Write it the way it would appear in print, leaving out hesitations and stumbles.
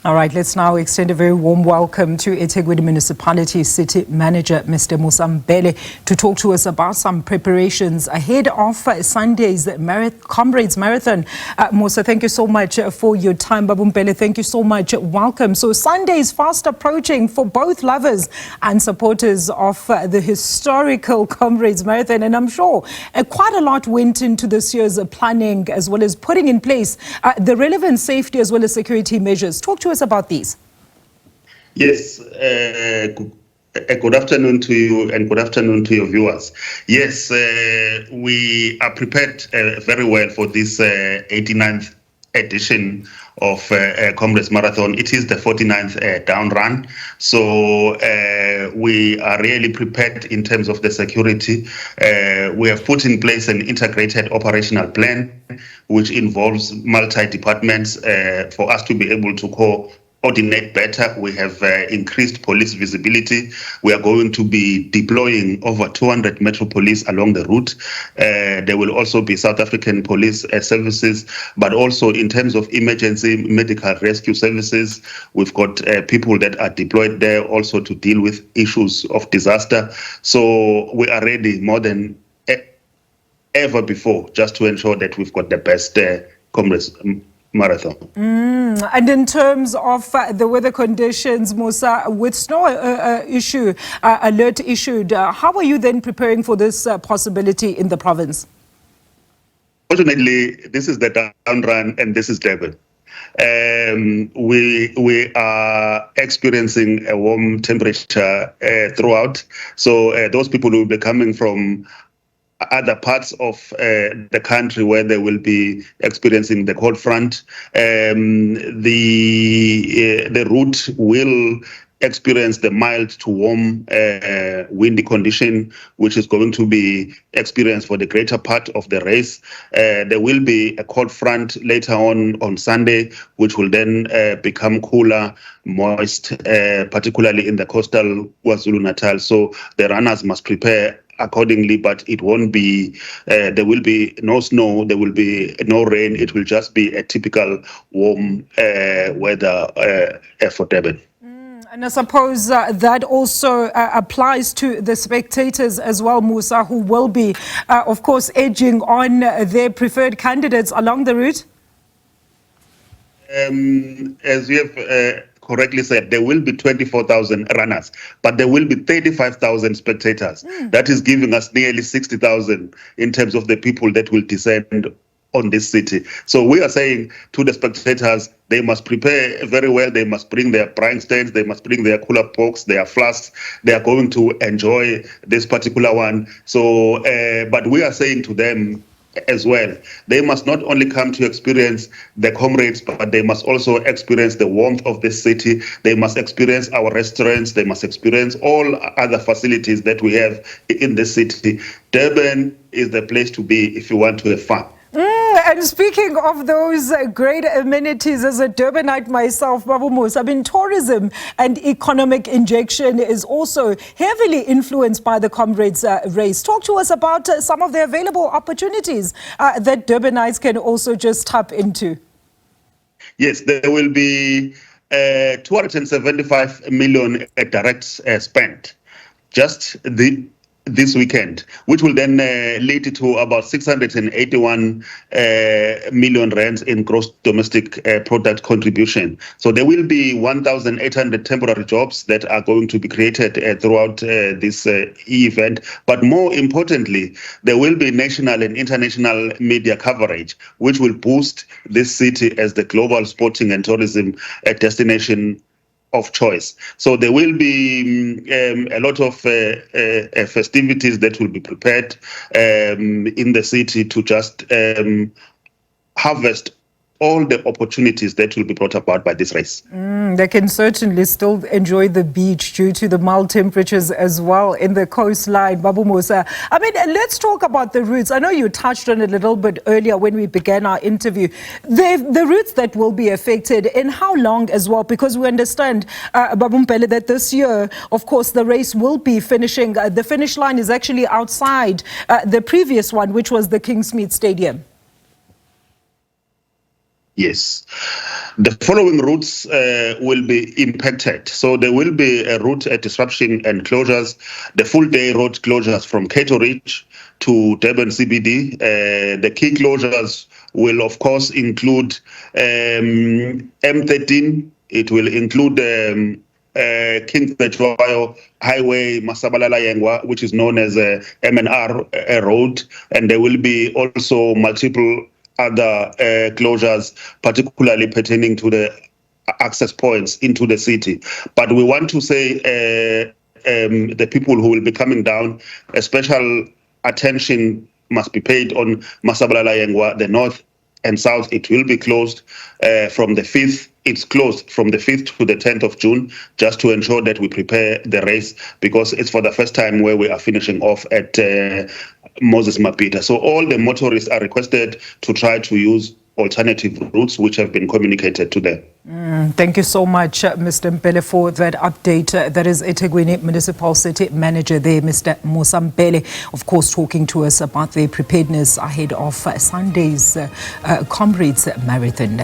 All right, let's now extend a very warm welcome to eThekwini Municipality City Manager, Mr. Musa Mbhele, to talk to us about some preparations ahead of Sunday's Comrades Marathon. Musa, thank you so much for your time. Babu Mbhele, thank you so much. Welcome. So Sunday is fast approaching for both lovers and supporters of the historical Comrades Marathon. And I'm sure quite a lot went into this year's planning as well as putting in place the relevant safety as well as security measures. Talk to us about these. Yes, good afternoon to you and good afternoon to your viewers. Yes, we are prepared very well for this 89th edition of Comrades Marathon. It is the 49th down run. So we are really prepared in terms of the security. We have put in place an integrated operational plan, which involves multi-departments for us to be able to coordinate better. We have increased police visibility. We are going to be deploying over 200 Metro Police along the route. There will also be South African Police services, but also in terms of emergency medical rescue services, we've got people that are deployed there also to deal with issues of disaster. So we are ready more than ever before just to ensure that we've got the best Comrades Marathon. And in terms of the weather conditions, Musa, with snow alert issued, how are you then preparing for this possibility in the province? Fortunately, this is the down run and this is Durban. We are experiencing a warm temperature throughout. So those people will be coming from other parts of the country where they will be experiencing the cold front. The route will experience the mild to warm windy condition, which is going to be experienced for the greater part of the race. There will be a cold front later on Sunday, which will then become cooler, moist, particularly in the coastal KwaZulu-Natal. So the runners must prepare accordingly, but it won't be, there will be no snow, there will be no rain. It will just be a typical warm weather for Durban. And I suppose that also applies to the spectators as well, Musa, who will be, of course, edging on their preferred candidates along the route? As you have correctly said, there will be 24,000 runners, but there will be 35,000 spectators. That is giving us nearly 60,000 in terms of the people that will descend on this city. So we are saying to the spectators, they must prepare very well. They must bring their brine stands. They must bring their cooler pokes, their flasks. They are going to enjoy this particular one. So, but we are saying to them as well, they must not only come to experience the comrades, but they must also experience the warmth of this city. They must experience our restaurants. They must experience all other facilities that we have in the city. Durban is the place to be if you want to have fun. And speaking of those great amenities, as a Durbanite myself, Babu Musa, I mean, tourism and economic injection is also heavily influenced by the Comrades race. Talk to us about some of the available opportunities that Durbanites can also just tap into. Yes, there will be 275 million direct spent just this weekend, which will then lead to about 681 million rands in gross domestic product contribution. So there will be 1,800 temporary jobs that are going to be created throughout this event. But more importantly, there will be national and international media coverage, which will boost this city as the global sporting and tourism destination of choice. So there will be a lot of festivities that will be prepared in the city to just harvest all the opportunities that will be brought about by this race. They can certainly still enjoy the beach due to the mild temperatures as well in the coastline. Babu Musa, I mean, let's talk about the routes. I know you touched on it a little bit earlier when we began our interview. The routes that will be affected and how long as well, because we understand, Babu Mbhele, that this year, of course, the race will be finishing. The finish line is actually outside the previous one, which was the Kingsmead Stadium. Yes. The following routes will be impacted. So there will be a route disruption and closures, the full day road closures from Cato Ridge to Durban CBD. The key closures will, of course, include M13. It will include King Petwayo Highway, Masabalala Yengwa, which is known as MNR road. And there will be also multiple other closures, particularly pertaining to the access points into the city. But we want to say the people who will be coming down, a special attention must be paid on Masabalala Yengwa, the north and south. It will be closed from the 5th. It's closed from the 5th to the 10th of June, just to ensure that we prepare the race, because it's for the first time where we are finishing off at Moses Mapita. So all the motorists are requested to try to use alternative routes which have been communicated to them. Thank you so much, Mr. Mbhele, for that update. That is eThekwini Municipal City Manager there, Mr. Musa Mbhele, of course, talking to us about their preparedness ahead of Sunday's Comrades Marathon.